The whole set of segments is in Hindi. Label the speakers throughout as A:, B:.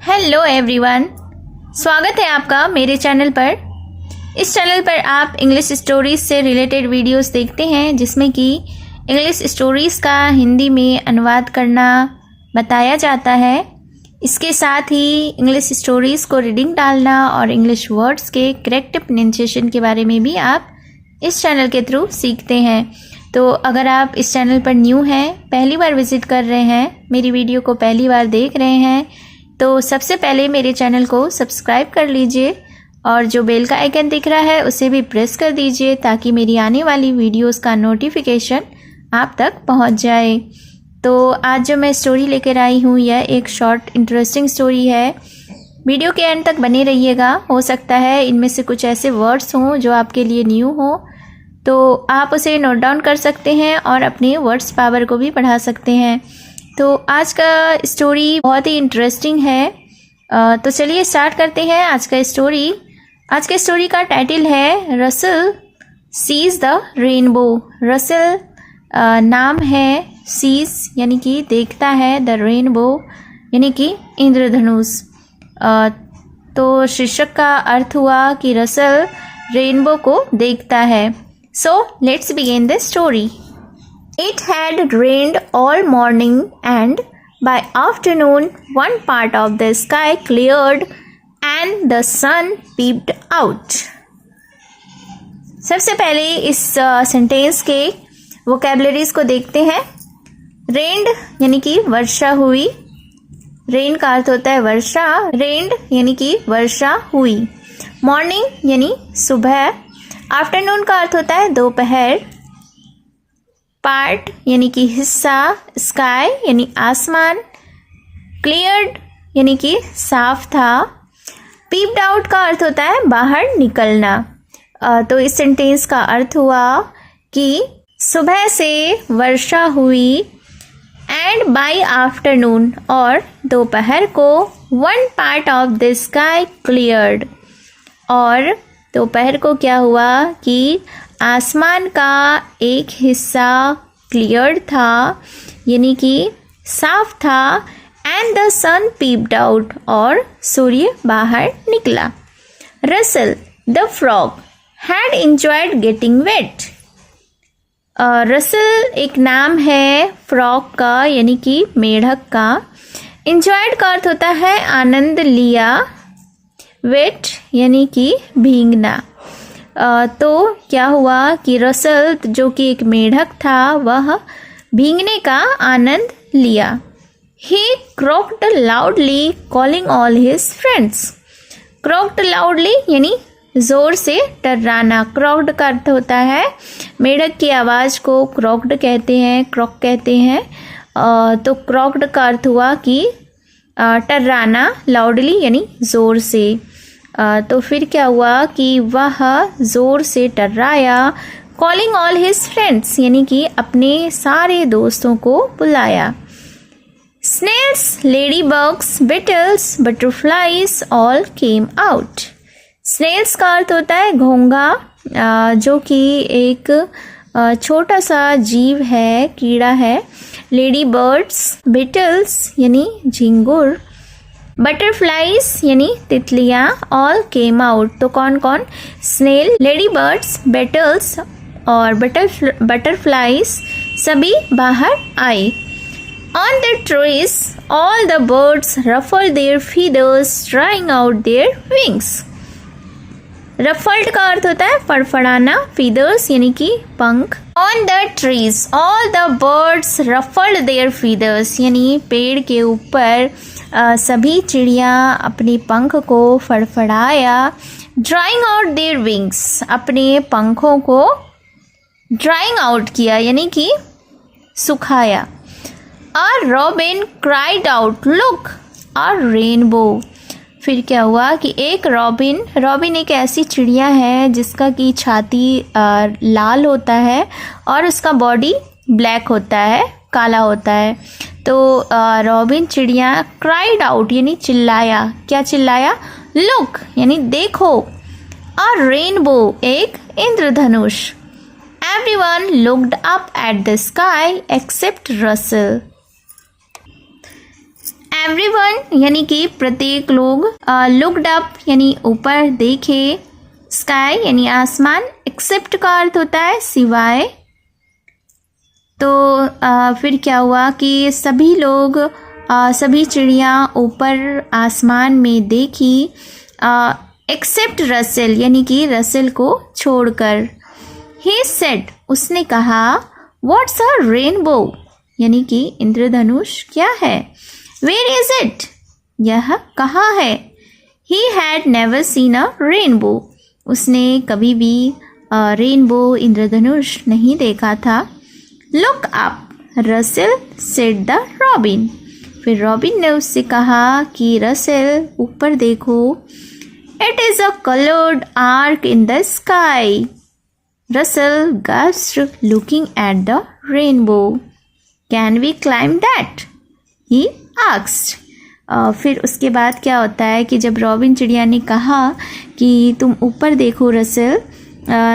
A: हेलो एवरीवन, स्वागत है आपका मेरे चैनल पर। इस चैनल पर आप इंग्लिश स्टोरीज से रिलेटेड वीडियोस देखते हैं जिसमें कि इंग्लिश स्टोरीज़ का हिंदी में अनुवाद करना बताया जाता है। इसके साथ ही इंग्लिश स्टोरीज़ को रीडिंग डालना और इंग्लिश वर्ड्स के करेक्ट प्रोनाउंसिएशन के बारे में भी आप इस चैनल के थ्रू सीखते हैं। तो अगर आप इस चैनल पर न्यू हैं, पहली बार विज़िट कर रहे हैं, मेरी वीडियो को पहली बार देख रहे हैं, तो सबसे पहले मेरे चैनल को सब्सक्राइब कर लीजिए और जो बेल का आइकन दिख रहा है उसे भी प्रेस कर दीजिए ताकि मेरी आने वाली वीडियोस का नोटिफिकेशन आप तक पहुंच जाए। तो आज जो मैं स्टोरी लेकर आई हूँ यह एक शॉर्ट इंटरेस्टिंग स्टोरी है। वीडियो के एंड तक बने रहिएगा। हो सकता है इनमें से कुछ ऐसे वर्ड्स हों जो आपके लिए न्यू हो, तो आप उसे नोट डाउन कर सकते हैं और अपने वर्ड्स पावर को भी बढ़ा सकते हैं। तो आज का स्टोरी बहुत ही इंटरेस्टिंग है। तो चलिए स्टार्ट करते हैं आज का स्टोरी। आज के स्टोरी का टाइटल है Russell sees the rainbow. Russell नाम है, सीज यानी कि देखता है, द रेनबो यानी कि इंद्रधनुष। तो शीर्षक का अर्थ हुआ कि रसल रेनबो को देखता है। So let's begin the story. It had rained all morning and by afternoon one part of the sky cleared and the sun peeped out. सबसे पहले इस सेंटेंस के वोकैबुलरीज को देखते हैं। रेन्ड यानी कि वर्षा हुई। रेन का अर्थ होता है वर्षा। रेन्ड यानी कि वर्षा हुई। मॉर्निंग यानी सुबह। आफ्टरनून का अर्थ होता है दोपहर। पार्ट यानी कि हिस्सा। स्काई यानी आसमान। क्लियर्ड यानी कि साफ था। पीप्ड आउट का अर्थ होता है बाहर निकलना। तो इस सेंटेंस का अर्थ हुआ कि सुबह से वर्षा हुई एंड बाय आफ्टरनून और दोपहर को one part of the sky cleared, और दोपहर को क्या हुआ कि आसमान का एक हिस्सा क्लियर था यानी कि साफ था। And the sun peeped out और सूर्य बाहर निकला। Russell the frog had enjoyed getting wet. Russell एक नाम है फ्रॉग का यानी कि मेढक का। एंजॉयड का अर्थ होता है आनंद लिया। वेट यानी कि भीगना। तो क्या हुआ कि रसल जो कि एक मेढक था वह भीगने का आनंद लिया। He croaked loudly calling all his friends. Croaked loudly यानी जोर से टर्राना। क्रॉक्ड का अर्थ होता है मेढक की आवाज़ को क्रॉक्ड कहते हैं, क्रॉक कहते हैं। तो क्रॉक्ड का अर्थ हुआ कि टर्राना, लाउडली यानी ज़ोर से। तो फिर क्या हुआ कि वह ज़ोर से टर्राया। कॉलिंग ऑल हिज फ्रेंड्स यानी कि अपने सारे दोस्तों को बुलाया। Snails, lady bugs, beetles, butterflies all came out. Snails का अर्थ होता है घोंघा, जो कि एक छोटा सा जीव है, कीड़ा है। लेडी बर्ड्स, बिटल्स यानी झिंगुर, बटरफ्लाइज यानी तितलियाँ, ऑल केम आउट। तो कौन कौन? स्नेल, लेडी बर्ड्स, बेटल्स और बटरफ्लाइज सभी बाहर आए। On the trees all the birds ruffle their feathers drying out their wings. Ruffled का अर्थ होता है फड़फड़ाना। फीदर्स यानी कि पंख। On the trees all the birds ruffled their feathers यानी पेड़ के ऊपर सभी चिड़ियाँ अपने पंख को फड़फड़ाया। ड्राइंग आउट देयर विंग्स अपने पंखों को ड्राइंग आउट किया यानी कि सुखाया। A robin cried out look a rainbow. फिर क्या हुआ कि एक रॉबिन एक ऐसी चिड़िया है जिसका कि छाती लाल होता है और उसका बॉडी ब्लैक होता है, काला होता है। तो रॉबिन चिड़िया क्राइड आउट यानी चिल्लाया। क्या चिल्लाया? लुक यानी देखो। अ रेनबो एक इंद्रधनुष। Everyone looked up at the sky except Russell. Everyone यानी कि प्रत्येक लोग, लुक्ड अप यानी ऊपर देखे, स्काई यानी आसमान, एक्सेप्ट का अर्थ होता है सिवाय। तो फिर क्या हुआ कि सभी लोग, सभी चिड़िया ऊपर आसमान में देखी, एक्सेप्ट रसेल यानी कि रसेल को छोड़कर। ही सेड उसने कहा, व्हाट्स अ रेनबो यानी कि इंद्रधनुष क्या है। वेयर इज इट यह कहाँ है। He had never seen a rainbow उसने कभी भी रेनबो इंद्रधनुष नहीं देखा था। Look up Russell said the robin फिर रॉबिन ने उससे कहा कि रसेल ऊपर देखो। It is a coloured arc in the sky. Russell gasped looking at the rainbow. Can we climb that? He asked. फिर उसके बाद क्या होता है कि जब रॉबिन चिड़िया ने कहा कि तुम ऊपर देखो रसेल,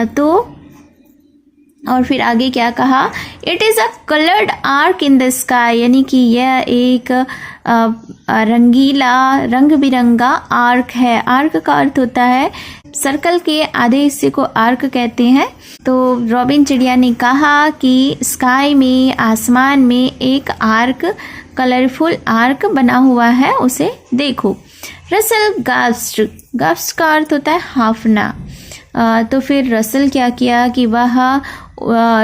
A: तो और फिर आगे क्या कहा, it is a coloured arc in the sky यानी कि यह एक रंगीला रंग बिरंगा आर्क है। आर्क का अर्थ होता है सर्कल के आधे हिस्से को आर्क कहते हैं। तो रॉबिन चिड़िया ने कहा कि स्काई में, आसमान में एक आर्क, कलरफुल आर्क बना हुआ है, उसे देखो। रसेल गास्प्ड का अर्थ होता है हाफना। तो फिर रसेल क्या किया कि वह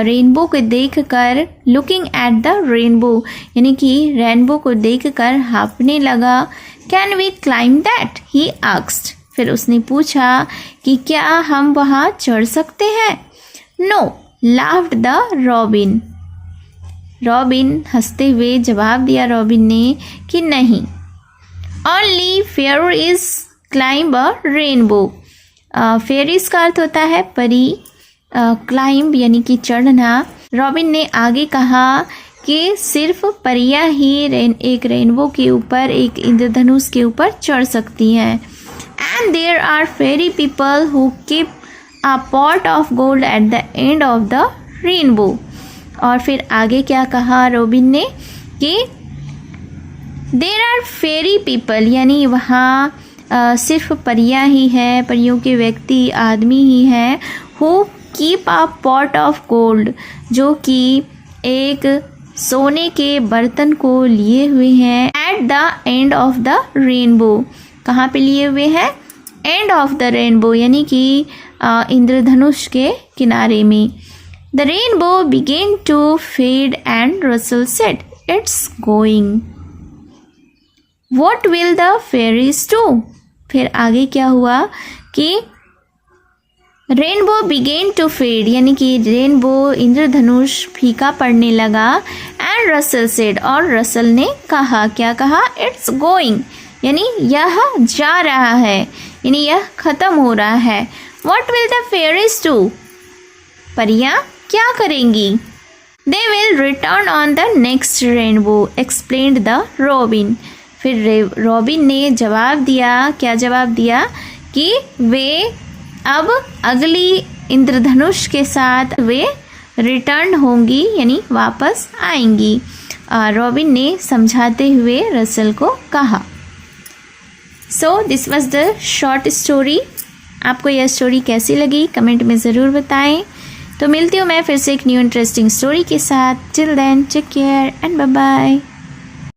A: रेनबो को देखकर, लुकिंग एट द रेनबो यानी कि रेनबो को देखकर हाफने लगा। Can we climb that he asked फिर उसने पूछा कि क्या हम वहाँ चढ़ सकते हैं। No laughed the robin robin हंसते हुए जवाब दिया रॉबिन ने कि नहीं। Only fairies climb a rainbow. Fairies का अर्थ होता है परी, क्लाइंब यानी कि चढ़ना। रॉबिन ने आगे कहा कि सिर्फ परियां ही एक रेनबो के ऊपर, एक इंद्रधनुष के ऊपर चढ़ सकती हैं। And there are fairy people who keep a pot of gold at the end of the rainbow. और फिर आगे क्या कहा रॉबिन ने कि देयर आर फेरी पीपल यानी वहाँ सिर्फ परियां ही हैं, परियों के व्यक्ति, आदमी ही हैं। Who keep a pot of gold जो कि एक सोने के बर्तन को लिए हुए हैं। Eight the end of the rainbow कहाँ पे लिए हुए हैं, एंड ऑफ द रेनबो यानी कि इंद्रधनुष के किनारे में। The rainbow began to fade and Russell said it's going. What will the fairies do फिर आगे क्या हुआ कि रेनबो बिगेन टू फेड यानी कि रेनबो इंद्रधनुष फीका पड़ने लगा। एंड रसेल सेड और रसेल ने कहा, क्या कहा, इट्स गोइंग यानी यह जा रहा है, यानी यह खत्म हो रहा है। What will the fairies do परियां क्या करेंगी। They will return on the next rainbow explained the robin फिर रॉबिन ने जवाब दिया, क्या जवाब दिया कि वे अब अगली इंद्रधनुष के साथ वे रिटर्न होंगी यानी वापस आएंगी। रॉबिन ने समझाते हुए रसेल को कहा। So this was the short story. आपको यह स्टोरी कैसी लगी कमेंट में ज़रूर बताएं। तो मिलती हूँ मैं फिर से एक न्यू इंटरेस्टिंग स्टोरी के साथ। Till then take care and bye bye.